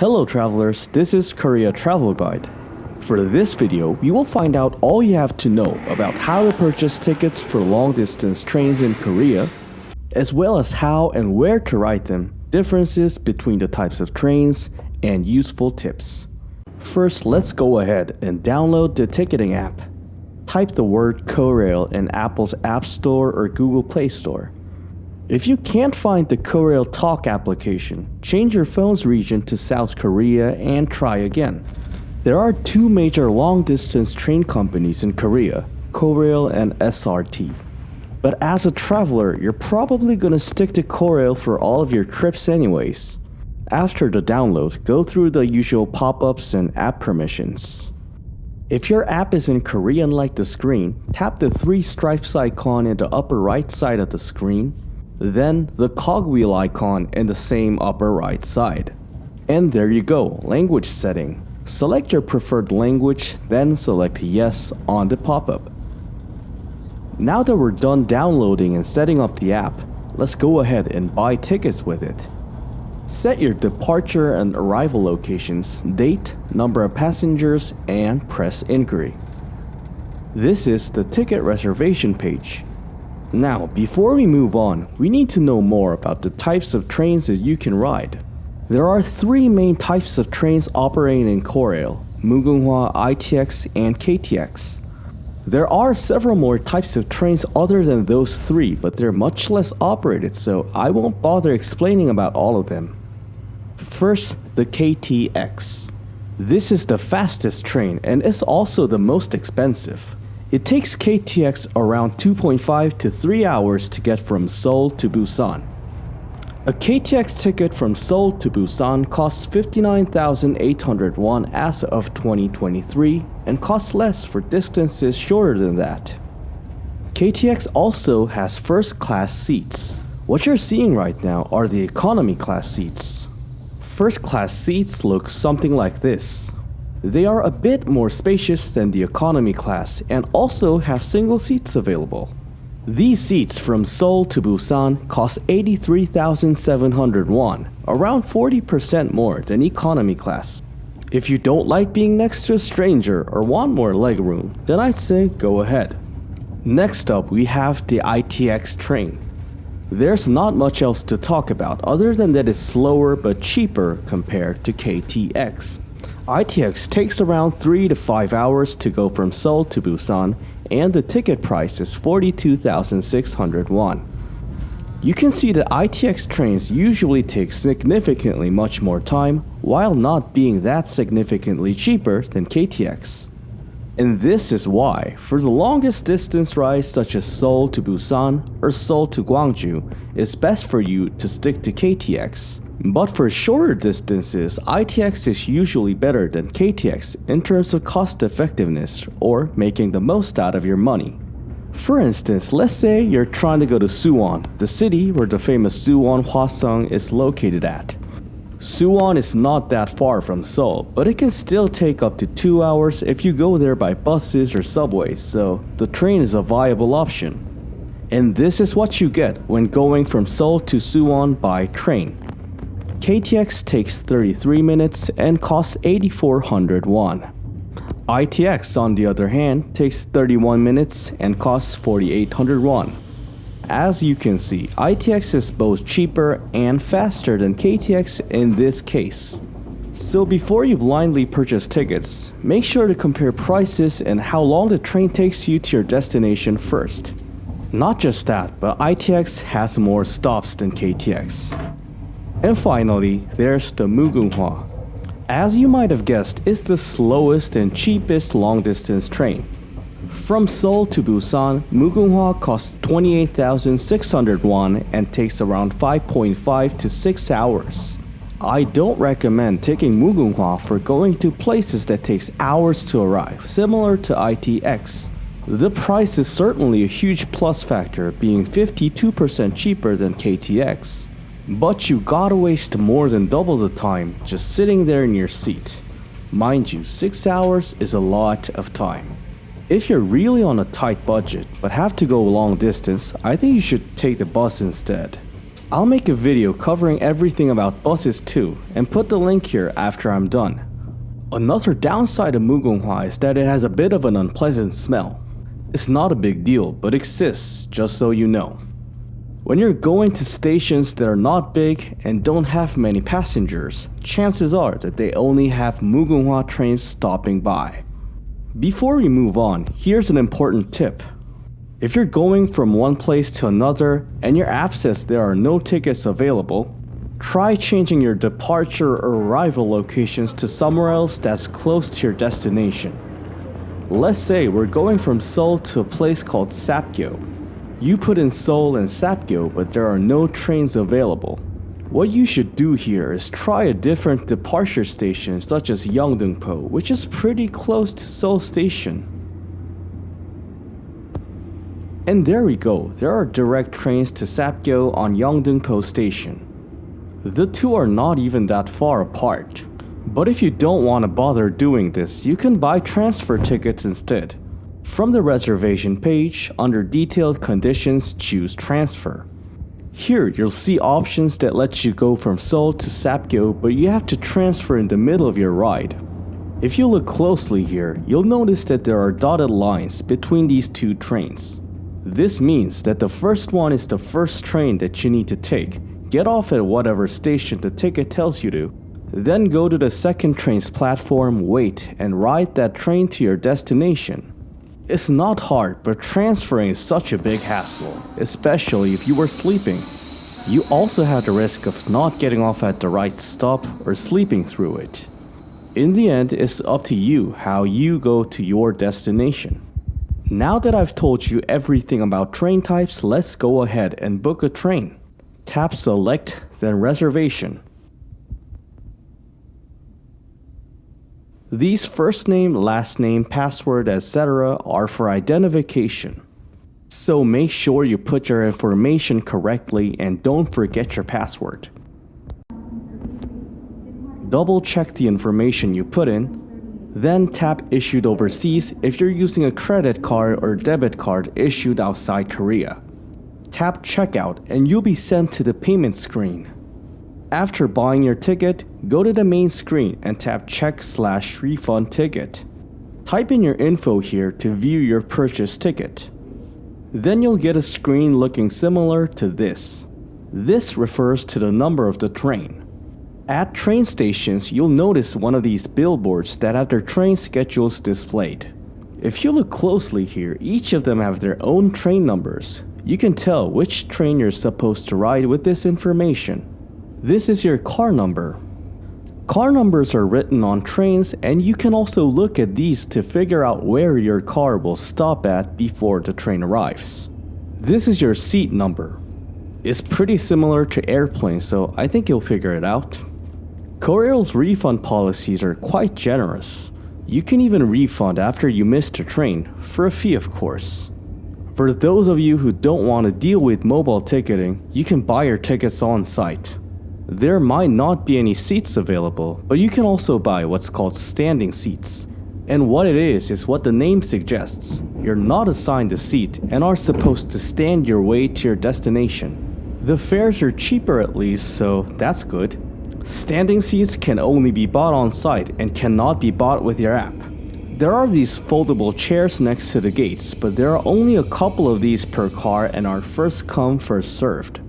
Hello travelers, this is Korea Travel Guide. For this video, we will find out all you have to know about how to purchase tickets for long-distance trains in Korea, as well as how and where to ride them, differences between the types of trains, and useful tips. First, let's go ahead and download the ticketing app. Type the word Korail in Apple's App Store or Google Play Store. If you can't find the Korail Talk application, change your phone's region to South Korea and try again. There are two major long-distance train companies in Korea, Korail and SRT. But as a traveler, you're probably gonna stick to Korail for all of your trips anyways. After the download, go through the usual pop-ups and app permissions. If your app is in Korean like the screen, tap the three stripes icon in the upper right side of the screen, then the cogwheel icon in the same upper right side. And there you go, language setting. Select your preferred language, then select yes on the pop-up. Now that we're done downloading and setting up the app, let's go ahead and buy tickets with it. Set your departure and arrival locations, date, number of passengers, and press inquiry. This is the ticket reservation page. Now, before we move on, we need to know more about the types of trains that you can ride. There are three main types of trains operating in Korail: Mugunghwa, ITX, and KTX. There are several more types of trains other than those three, but they're much less operated, so I won't bother explaining about all of them. First, the KTX. This is the fastest train and is also the most expensive. It takes KTX around 2.5 to 3 hours to get from Seoul to Busan. A KTX ticket from Seoul to Busan costs 59,800 won as of 2023 and costs less for distances shorter than that. KTX also has first class seats. What you're seeing right now are the economy class seats. First class seats look something like this. They are a bit more spacious than the economy class and also have single seats available. These seats from Seoul to Busan cost 83,700 won, around 40% more than economy class. If you don't like being next to a stranger or want more legroom, then I'd say go ahead. Next up, we have the ITX train. There's not much else to talk about other than that it's slower but cheaper compared to KTX. ITX takes around 3 to 5 hours to go from Seoul to Busan, and the ticket price is 42,600 won. You can see that ITX trains usually take significantly much more time while not being that significantly cheaper than KTX. And this is why, for the longest distance rides such as Seoul to Busan or Seoul to Gwangju, it's best for you to stick to KTX. But for shorter distances, ITX is usually better than KTX in terms of cost effectiveness or making the most out of your money. For instance, let's say you're trying to go to Suwon, the city where the famous Suwon Hwasong is located at. Suwon is not that far from Seoul, but it can still take up to 2 hours if you go there by buses or subways, so the train is a viable option. And this is what you get when going from Seoul to Suwon by train. KTX takes 33 minutes and costs 8,400 won. ITX, on the other hand, takes 31 minutes and costs 4,800 won. As you can see, ITX is both cheaper and faster than KTX in this case. So before you blindly purchase tickets, make sure to compare prices and how long the train takes you to your destination first. Not just that, but ITX has more stops than KTX. And finally, there's the Mugunghwa. As you might have guessed, it's the slowest and cheapest long-distance train. From Seoul to Busan, Mugunghwa costs 28,600 won and takes around 5.5 to 6 hours. I don't recommend taking Mugunghwa for going to places that takes hours to arrive, similar to ITX. The price is certainly a huge plus factor, being 52% cheaper than KTX. But you gotta waste more than double the time just sitting there in your seat. Mind you, 6 hours is a lot of time. If you're really on a tight budget but have to go long distance, I think you should take the bus instead. I'll make a video covering everything about buses too, and put the link here after I'm done. Another downside of Mugunghwa is that it has a bit of an unpleasant smell. It's not a big deal, but exists, just so you know. When you're going to stations that are not big and don't have many passengers, chances are that they only have Mugunghwa trains stopping by. Before we move on, here's an important tip. If you're going from one place to another and your app says there are no tickets available, try changing your departure or arrival locations to somewhere else that's close to your destination. Let's say we're going from Seoul to a place called Sapgyo. You put in Seoul and Sapgyo, but there are no trains available. What you should do here is try a different departure station such as Yeongdeungpo, which is pretty close to Seoul Station. And there we go, there are direct trains to Sapgyo on Yeongdeungpo Station. The two are not even that far apart. But if you don't want to bother doing this, you can buy transfer tickets instead. From the reservation page, under detailed conditions, choose transfer. Here you'll see options that let you go from Seoul to Sapgyo, but you have to transfer in the middle of your ride. If you look closely here, you'll notice that there are dotted lines between these two trains. This means that the first one is the first train that you need to take. Get off at whatever station the ticket tells you to. Then go to the second train's platform, wait, and ride that train to your destination. It's not hard, but transferring is such a big hassle, especially if you were sleeping. You also have the risk of not getting off at the right stop or sleeping through it. In the end, it's up to you how you go to your destination. Now that I've told you everything about train types, let's go ahead and book a train. Tap Select, then Reservation. These first name, last name, password, etc. are for identification. So make sure you put your information correctly and don't forget your password. Double check the information you put in. Then tap Issued Overseas if you're using a credit card or debit card issued outside Korea. Tap Checkout and you'll be sent to the payment screen. After buying your ticket, go to the main screen and tap Check/Refund Ticket. Type in your info here to view your purchase ticket. Then you'll get a screen looking similar to this. This refers to the number of the train. At train stations, you'll notice one of these billboards that have their train schedules displayed. If you look closely here, each of them have their own train numbers. You can tell which train you're supposed to ride with this information. This is your car number. Car numbers are written on trains, and you can also look at these to figure out where your car will stop at before the train arrives. This is your seat number. It's pretty similar to airplanes, so I think you'll figure it out. Korail's refund policies are quite generous. You can even refund after you missed a train, for a fee of course. For those of you who don't want to deal with mobile ticketing, you can buy your tickets on site. There might not be any seats available, but you can also buy what's called standing seats. And what it is what the name suggests. You're not assigned a seat and are supposed to stand your way to your destination. The fares are cheaper at least, so that's good. Standing seats can only be bought on site and cannot be bought with your app. There are these foldable chairs next to the gates, but there are only a couple of these per car and are first come first served.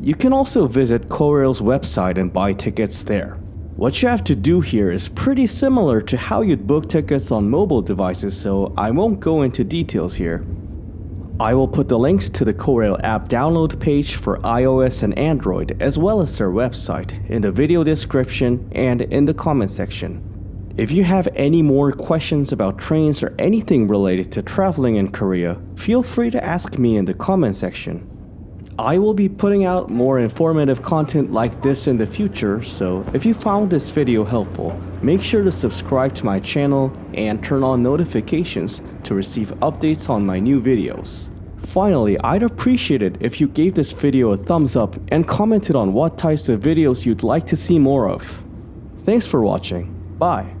You can also visit Korail's website and buy tickets there. What you have to do here is pretty similar to how you'd book tickets on mobile devices, so I won't go into details here. I will put the links to the Korail app download page for iOS and Android, as well as their website, in the video description and in the comment section. If you have any more questions about trains or anything related to traveling in Korea, feel free to ask me in the comment section. I will be putting out more informative content like this in the future, so if you found this video helpful, make sure to subscribe to my channel and turn on notifications to receive updates on my new videos. Finally, I'd appreciate it if you gave this video a thumbs up and commented on what types of videos you'd like to see more of. Thanks for watching. Bye.